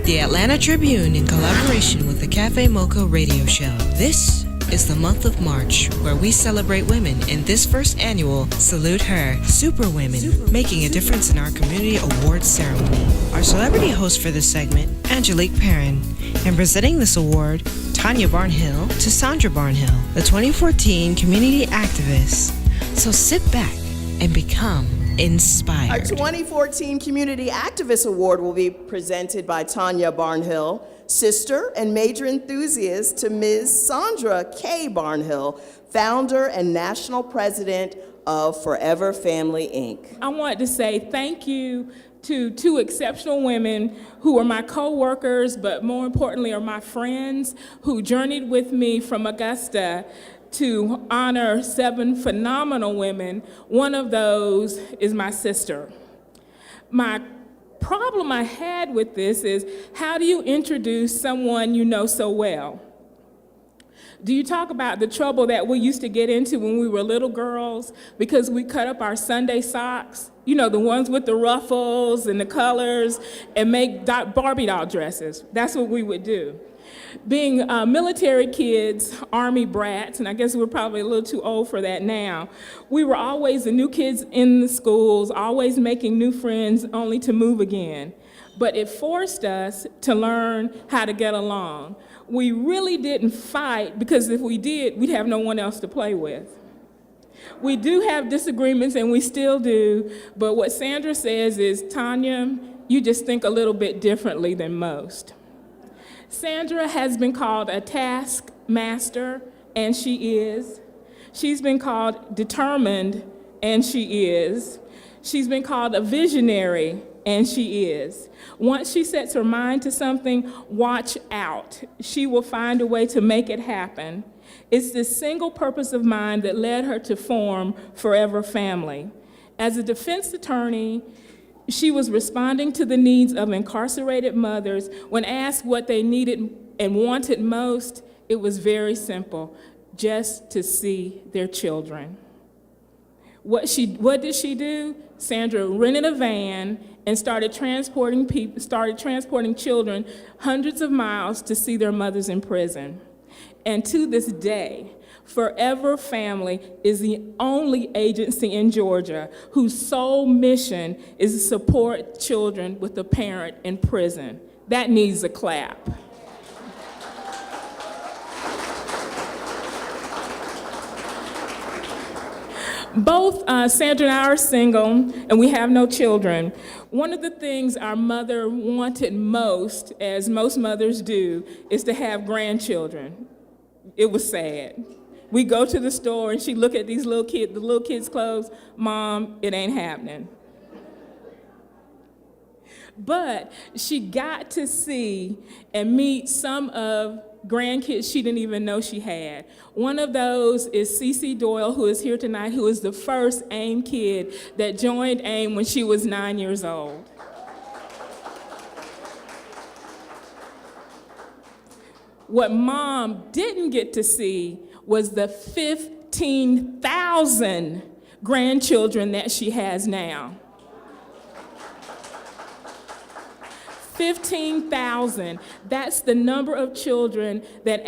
The Atlanta Tribune, in collaboration with the Café Mocha Radio Show. This is the month of March, where we celebrate women in this first annual Salute Her, Superwomen, making a difference in our community awards ceremony. Our celebrity host for this segment, Angelique Perrin, and presenting this award, Tanya Barnhill to Sandra Barnhill, the 2014 community activist. So sit back and become inspired. Our 2014 Community Activist Award will be presented by Tanya Barnhill, sister and major enthusiast to Ms. Sandra K. Barnhill, founder and national president of Forever Family, Inc. I wanted to say thank you to two exceptional women who are my co-workers, but more importantly are my friends, who journeyed with me from Augusta to honor 7 phenomenal women. One of those is my sister. My problem I had with this is, how do you introduce someone you know so well? Do you talk about the trouble that we used to get into when we were little girls because we cut up our Sunday socks, you know, the ones with the ruffles and the colors, and make Barbie doll dresses? That's what we would do. Being military kids, Army brats, and I guess we're probably a little too old for that now, we were always the new kids in the schools, always making new friends only to move again. But it forced us to learn how to get along. We really didn't fight, because if we did, we'd have no one else to play with. We do have disagreements, and we still do, but what Sandra says is, Tanya, you just think a little bit differently than most. Sandra has been called a taskmaster, and she is. She's been called determined, and she is. She's been called a visionary, and she is. Once she sets her mind to something, watch out. She will find a way to make it happen. It's this single purpose of mind that led her to form Forever Family. As a defense attorney, she was responding to the needs of incarcerated mothers. When asked what they needed and wanted most, it was very simple: just to see their children. What did she do? Sandra rented a van and started transporting children hundreds of miles to see their mothers in prison. And to this day, Forever Family is the only agency in Georgia whose sole mission is to support children with a parent in prison. That needs a clap. Both Sandra and I are single, and we have no children. One of the things our mother wanted most, as most mothers do, is to have grandchildren. It was sad. We go to the store and she look at these the little kids' clothes. Mom, it ain't happening. But she got to see and meet some of grandkids she didn't even know she had. One of those is Cece Doyle, who is here tonight, who is the first AIM kid that joined AIM when she was 9 years old. What Mom didn't get to see was the 15,000 grandchildren that she has now. 15,000. That's the number of children that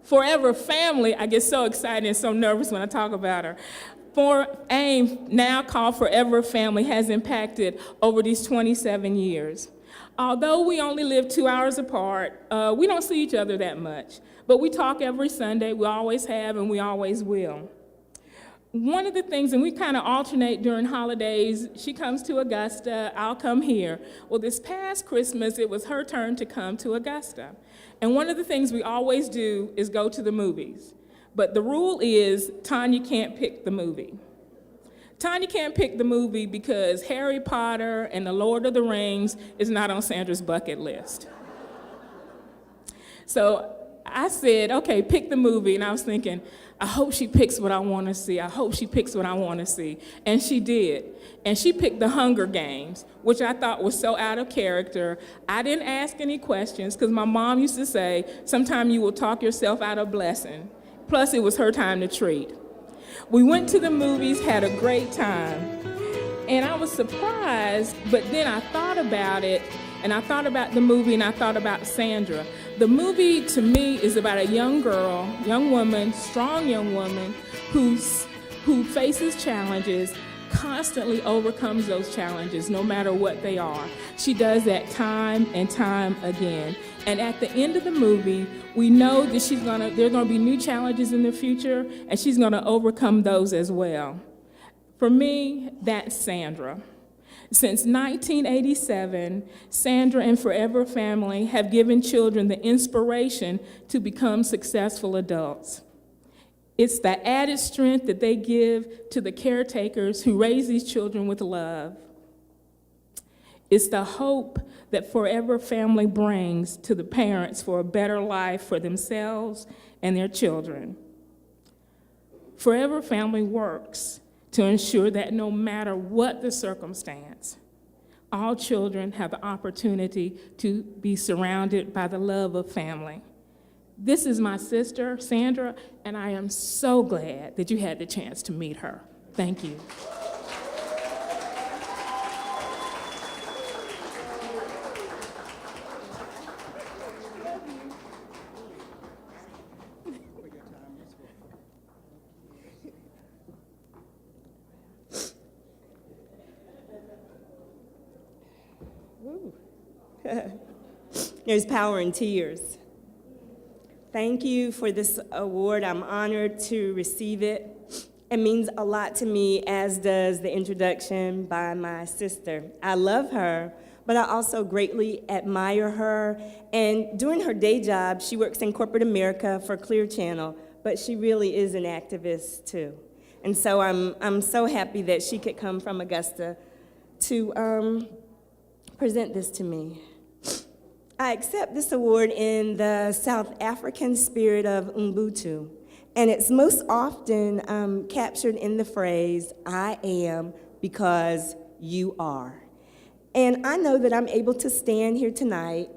Forever Family, I get so excited and so nervous when I talk about her. AIM, now called Forever Family, has impacted over these 27 years. Although we only live 2 hours apart, we don't see each other that much. But we talk every Sunday. We always have, and we always will. One of the things, and we kind of alternate during holidays, she comes to Augusta, I'll come here. Well, this past Christmas, it was her turn to come to Augusta. And one of the things we always do is go to the movies. But the rule is Tanya can't pick the movie. Tanya can't pick the movie because Harry Potter and the Lord of the Rings is not on Sandra's bucket list. So I said, okay, pick the movie. And I was thinking, I hope she picks what I want to see. I hope she picks what I want to see. And she did. And she picked The Hunger Games, which I thought was so out of character. I didn't ask any questions because my mom used to say, sometimes you will talk yourself out of blessing. Plus, it was her time to treat. We went to the movies, had a great time. And I was surprised, but then I thought about it, and I thought about the movie, and I thought about Sandra. The movie, to me, is about a young girl, young woman, strong young woman, who faces challenges, constantly overcomes those challenges, no matter what they are. She does that time and time again. And at the end of the movie, we know that there are gonna be new challenges in the future, and she's gonna overcome those as well. For me, that's Sandra. Since 1987, Sandra and Forever Family have given children the inspiration to become successful adults. It's the added strength that they give to the caretakers who raise these children with love. It's the hope that Forever Family brings to the parents for a better life for themselves and their children. Forever Family works to ensure that no matter what the circumstance, all children have the opportunity to be surrounded by the love of family. This is my sister, Sandra, and I am so glad that you had the chance to meet her. Thank you. There's power in tears. Thank you for this award. I'm honored to receive it. It means a lot to me, as does the introduction by my sister. I love her, but I also greatly admire her. And during her day job, she works in corporate America for Clear Channel, but she really is an activist too. And so I'm so happy that she could come from Augusta to present this to me. I accept this award in the South African spirit of Ubuntu, and it's most often captured in the phrase, "I am because you are." And I know that I'm able to stand here tonight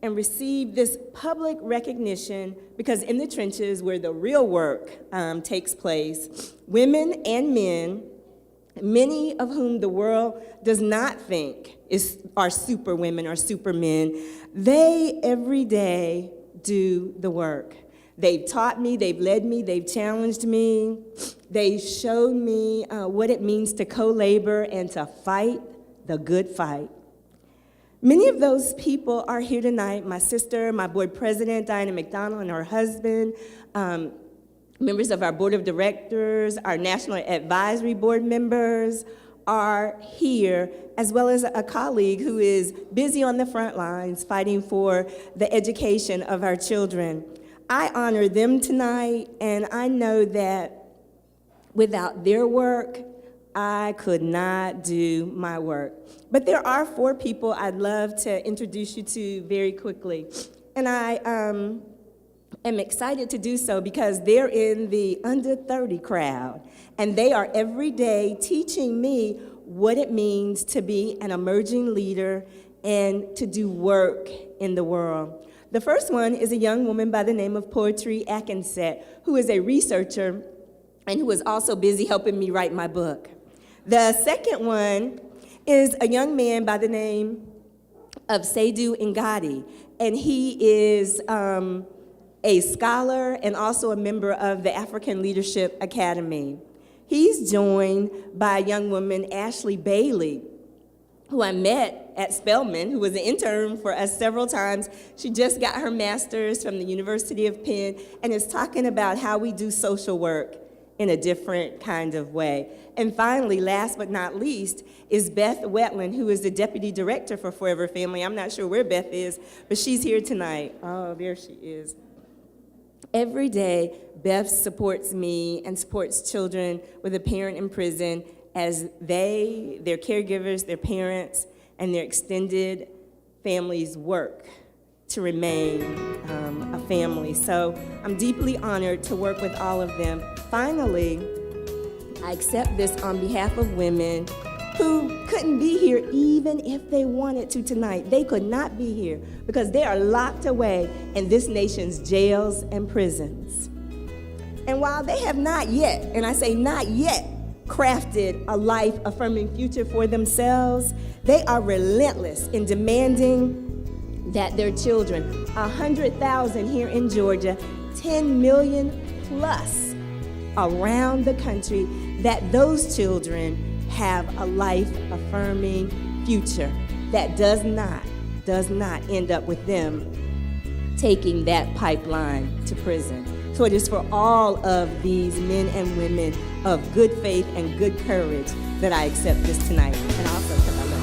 and receive this public recognition because in the trenches where the real work takes place, women and men, many of whom the world does not think are superwomen or supermen, they every day do the work. They've taught me, they've led me, they've challenged me, they showed me what it means to co-labor and to fight the good fight. Many of those people are here tonight. My sister, my board president, Diana McDonald, and her husband, members of our board of directors, our national advisory board members are here, as well as a colleague who is busy on the front lines fighting for the education of our children. I honor them tonight, and I know that without their work, I could not do my work. But there are 4 people I'd love to introduce you to very quickly. And I am excited to do so because they're in the under 30 crowd, and they are every day teaching me what it means to be an emerging leader and to do work in the world. The first one is a young woman by the name of Poetry Atkinson, who is a researcher and who is also busy helping me write my book. The second one is a young man by the name of Seydou Ngati, and he is a scholar and also a member of the African Leadership Academy. He's joined by a young woman, Ashley Bailey, who I met at Spelman, who was an intern for us several times. She just got her master's from the University of Penn and is talking about how we do social work in a different kind of way. And finally, last but not least, is Beth Wetland, who is the deputy director for Forever Family. I'm not sure where Beth is, but she's here tonight. Oh, there she is. Every day, Beth supports me and supports children with a parent in prison as their caregivers, their parents, and their extended families work to remain a family. So I'm deeply honored to work with all of them. Finally, I accept this on behalf of women who couldn't be here even if they wanted to tonight. They could not be here because they are locked away in this nation's jails and prisons. And while they have not yet, and I say not yet, crafted a life-affirming future for themselves, they are relentless in demanding that their children, 100,000 here in Georgia, 10 million plus around the country, that those children have a life-affirming future that does not end up with them taking that pipeline to prison. So it is for all of these men and women of good faith and good courage that I accept this tonight. And also because I